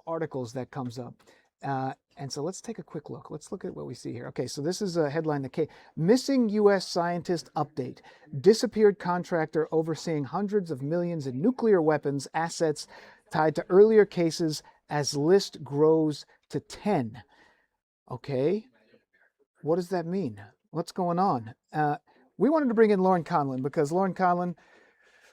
articles that comes up. And so let's take a quick look. Let's look at what we see here. Okay, so this is a headline that came, Missing U.S. Scientist Update. Disappeared contractor overseeing hundreds of millions in nuclear weapons assets tied to earlier cases as list grows to 10. Okay, what does that mean? What's going on? We wanted to bring in Lauren Conlin because Lauren Conlin,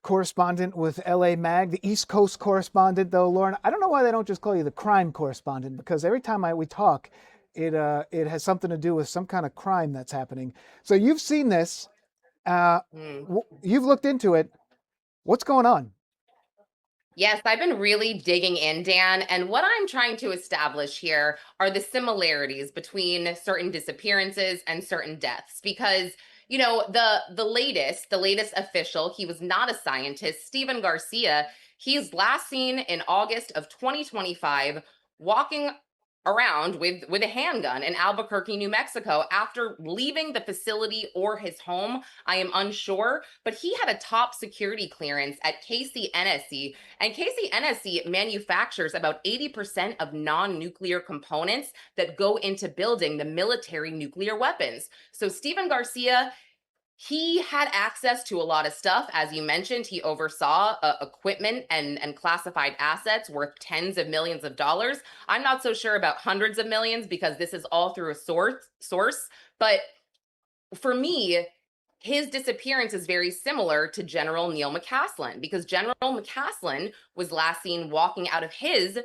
correspondent with LA Mag, the East Coast correspondent, though. Lauren, I don't know why they don't just call you the crime correspondent, because every time we talk, it has something to do with some kind of crime that's happening. So you've seen this, you've looked into it. What's going on? Yes, I've been really digging in, Dan. And what I'm trying to establish here are the similarities between certain disappearances and certain deaths. Because, the latest official, he was not a scientist, Stephen Garcia, he's last seen in August of 2025 walking around with a handgun in Albuquerque, New Mexico after leaving the facility or his home. I am unsure, but he had a top security clearance at KCNSC, and KCNSC manufactures about 80% of non-nuclear components that go into building the military nuclear weapons. So Stephen Garcia, he had access to a lot of stuff. As you mentioned, he oversaw equipment and classified assets worth tens of millions of dollars. I'm not so sure about hundreds of millions because this is all through a source. But for me, his disappearance is very similar to General Neil McCaslin, because General McCaslin was last seen walking out of his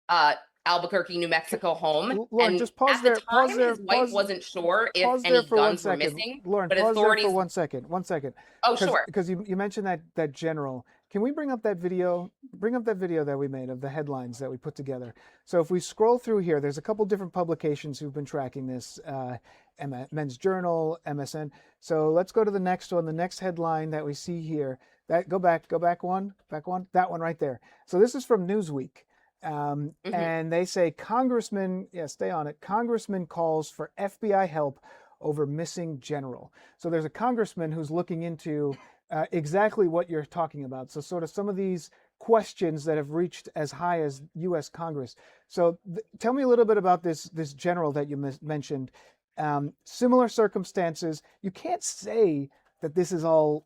uh, Albuquerque, New Mexico home. Lauren, And just pause at the there. Pause time, there. his wife Pause. wasn't sure if Pause there any for one guns were second. missing, Lauren, but pause there for authorities. 1 second. 1 second. Oh, sure. Because you mentioned that general. Can we bring up that video? Bring up that video that we made of the headlines that we put together. So if we scroll through here, there's a couple different publications who've been tracking this. Men's Journal, MSN. So let's go to the next one. The next headline that we see here. Go back one. That one right there. So this is from Newsweek. And they say Congressman, stay on it. Congressman calls for FBI help over missing general. So there's a congressman who's looking into exactly what you're talking about. So sort of some of these questions that have reached as high as U.S. Congress. So tell me a little bit about this general that you mentioned. Similar circumstances. You can't say that this is all,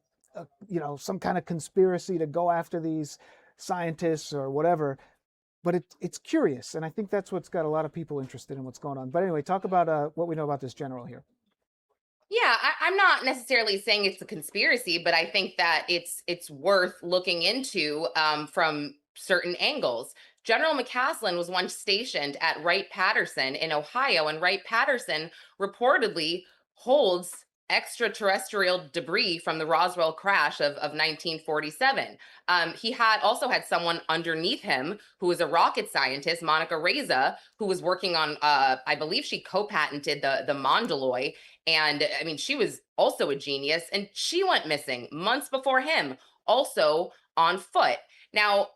some kind of conspiracy to go after these scientists or whatever. But it's curious, and I think that's what's got a lot of people interested in what's going on. But anyway, talk about what we know about this general here. Yeah, I'm not necessarily saying it's a conspiracy, but I think that it's worth looking into from certain angles. General McCaslin was once stationed at Wright-Patterson in Ohio, and Wright-Patterson reportedly holds extraterrestrial debris from the Roswell crash of 1947. He had also had someone underneath him who was a rocket scientist, Monica Reza, who was working on, I believe she co-patented the Mondaloy. And I mean, she was also a genius, and she went missing months before him, also on foot. Now,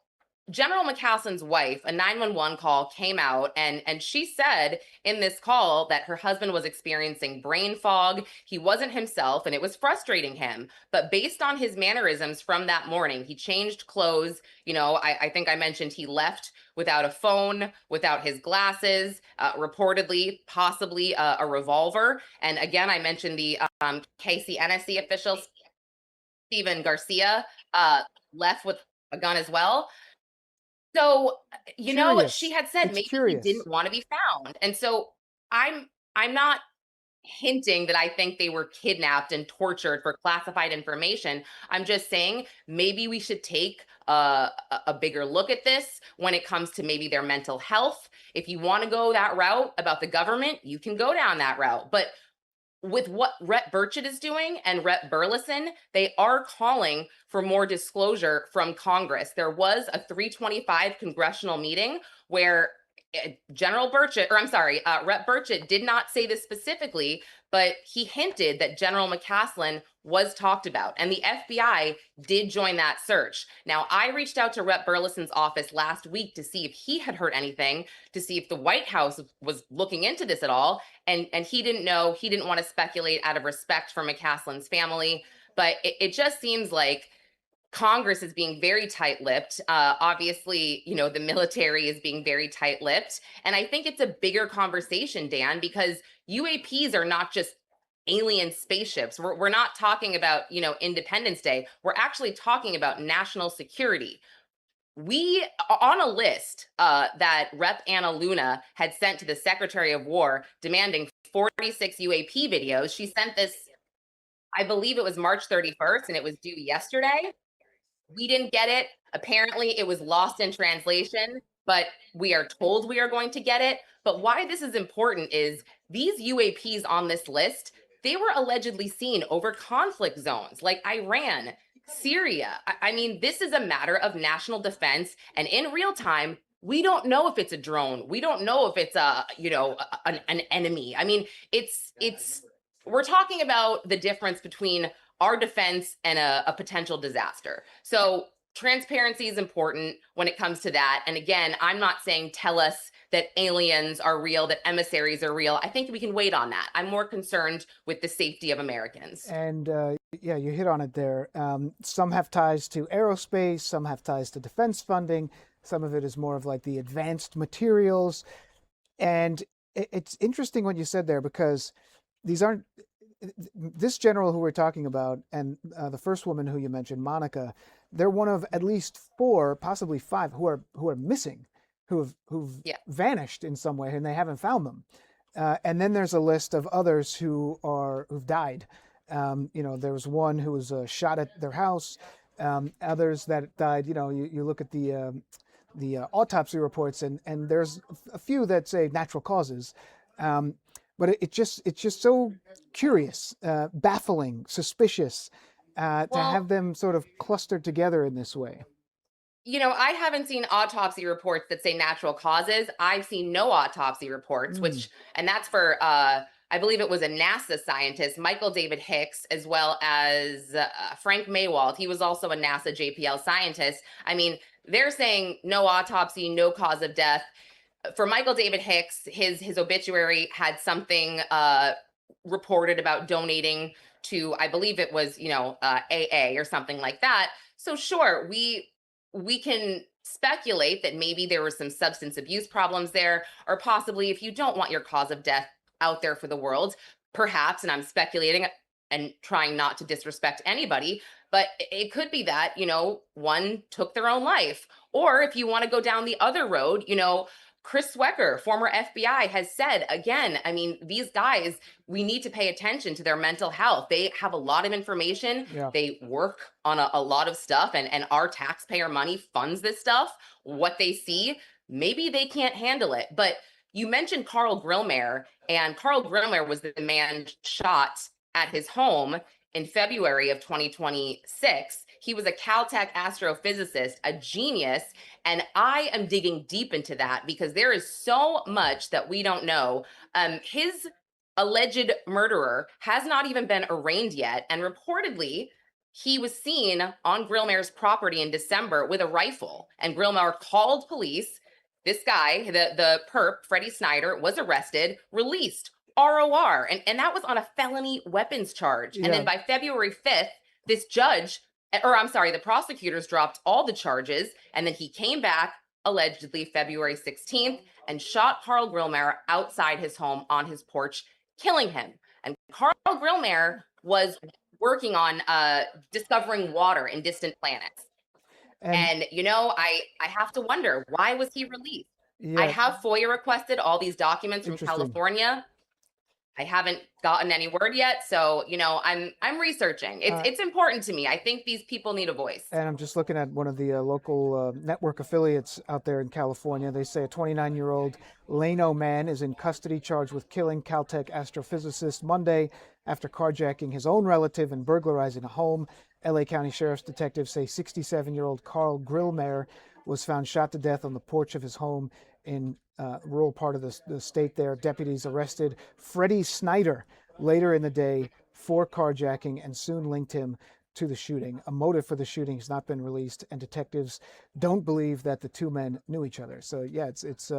General McCaslin's wife, a 911 call came out, and she said in this call that her husband was experiencing brain fog. He wasn't himself, and it was frustrating him. But based on his mannerisms from that morning, he changed clothes. I think I mentioned he left without a phone, without his glasses, reportedly, possibly a revolver. And again, I mentioned the KCNSC official, Stephen Garcia, left with a gun as well. So, she Curious. had said It's maybe he curious. didn't want to be found. And so I'm not hinting that I think they were kidnapped and tortured for classified information. I'm just saying maybe we should take a bigger look at this when it comes to maybe their mental health. If you want to go that route about the government, you can go down that route. But with what Rhett Burchett is doing and Rhett Burleson, they are calling for more disclosure from Congress. There was a 325 congressional meeting where Rhett Burchett did not say this specifically, but he hinted that General McCaslin was talked about, and the FBI did join that search. Now, I reached out to Rhett Burleson's office last week to see if he had heard anything, to see if the White House was looking into this at all, and he didn't know. He didn't want to speculate out of respect for McCaslin's family, but it just seems like Congress is being very tight-lipped. Obviously, the military is being very tight-lipped. And I think it's a bigger conversation, Dan, because UAPs are not just alien spaceships. We're not talking about, Independence Day. We're actually talking about national security. We on a list that Rep. Anna Luna had sent to the Secretary of War demanding 46 UAP videos. She sent this, I believe it was March 31st, and it was due yesterday. We didn't get it. Apparently, it was lost in translation, but we are told we are going to get it. But why this is important is these UAPs on this list, they were allegedly seen over conflict zones like Iran, Syria. I mean, this is a matter of national defense. And in real time, we don't know if it's a drone. We don't know if it's an enemy. I mean, we're talking about the difference between our defense and a potential disaster. So transparency is important when it comes to that. And again, I'm not saying tell us that aliens are real, that emissaries are real. I think we can wait on that. I'm more concerned with the safety of Americans. And yeah, you hit on it there. Some have ties to aerospace, some have ties to defense funding. Some of it is more of like the advanced materials. And it's interesting what you said there, because these aren't, this general who we're talking about, and the first woman who you mentioned, Monica, they're one of at least 4, possibly 5, who are missing, who've vanished in some way, and they haven't found them. And then there's a list of others who've died. There was one who was shot at their house. Others that died. You look at the autopsy reports, and there's a few that say natural causes. But it's just so curious, baffling, suspicious to have them sort of clustered together in this way. I haven't seen autopsy reports that say natural causes. I've seen no autopsy reports, and that's for, I believe it was a NASA scientist, Michael David Hicks, as well as Frank Maywald. He was also a NASA JPL scientist. I mean, they're saying no autopsy, no cause of death. For Michael David Hicks, his obituary had something reported about donating to, I believe it was, AA or something like that. So sure, we can speculate that maybe there were some substance abuse problems there, or possibly if you don't want your cause of death out there for the world, perhaps, and I'm speculating and trying not to disrespect anybody, but it could be that, one took their own life. Or if you want to go down the other road, Chris Swecker, former FBI, has said again, I mean, these guys, we need to pay attention to their mental health. They have a lot of information. Yeah. They work on a lot of stuff, and our taxpayer money funds this stuff. What they see, maybe they can't handle it. But you mentioned Carl Grillmair, and Carl Grillmair was the man shot at his home in February of 2026. He was a Caltech astrophysicist, a genius, and I am digging deep into that because there is so much that we don't know. His alleged murderer has not even been arraigned yet, and reportedly, he was seen on Grillmair's property in December with a rifle, and Grillmair called police. This guy, the perp, Freddie Snyder, was arrested, released, ROR, and that was on a felony weapons charge. And then by February 5th, this judge, the prosecutors dropped all the charges, and then he came back allegedly February 16th and shot Carl Grillmair outside his home on his porch, killing him. And Carl Grillmair was working on discovering water in distant planets. And I have to wonder, why was he released? Yeah. I have FOIA requested all these documents from California. I haven't gotten any word yet, so I'm researching. It's important to me. I think these people need a voice. And I'm just looking at one of the local network affiliates out there in California. They say a 29-year-old Lano man is in custody, charged with killing Caltech astrophysicist Monday after carjacking his own relative and burglarizing a home. LA County Sheriff's detectives say 67-year-old Carl Grillmair was found shot to death on the porch of his home in rural part of the state there. Deputies arrested Freddie Snyder later in the day for carjacking and soon linked him to the shooting. A motive for the shooting has not been released, and detectives don't believe that the two men knew each other. So yeah, it's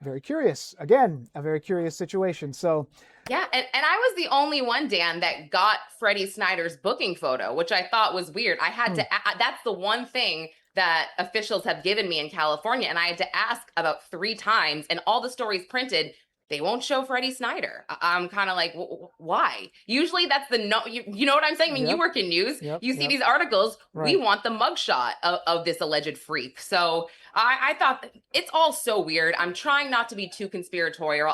Very curious. Again, a very curious situation. So, Yeah, and I was the only one, Dan, that got Freddie Snyder's booking photo, which I thought was weird. I had to, that's the one thing that officials have given me in California, and I had to ask about 3 times, and all the stories printed, they won't show Freddie Snyder. I'm kind of like, why? Usually that's the no, you know what I'm saying? I mean, you work in news, you see these articles, we want the mugshot of this alleged freak. So I thought it's all so weird. I'm trying not to be too conspiratorial.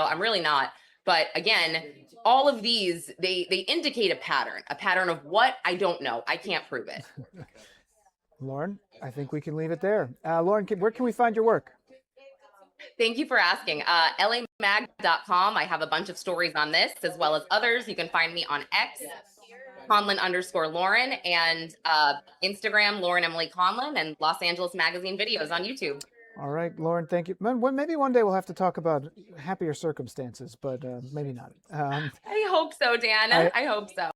I'm really not. But again, all of these, they indicate a pattern of what? I don't know. I can't prove it. Lauren, I think we can leave it there. Lauren, where can we find your work? Thank you for asking. lamag.com. I have a bunch of stories on this as well as others. You can find me on X, Conlin_Lauren, and Instagram, Lauren Emily Conlin, and Los Angeles Magazine videos on YouTube. All right, Lauren, thank you. Maybe one day we'll have to talk about happier circumstances, but maybe not. I hope so, Dan. I hope so.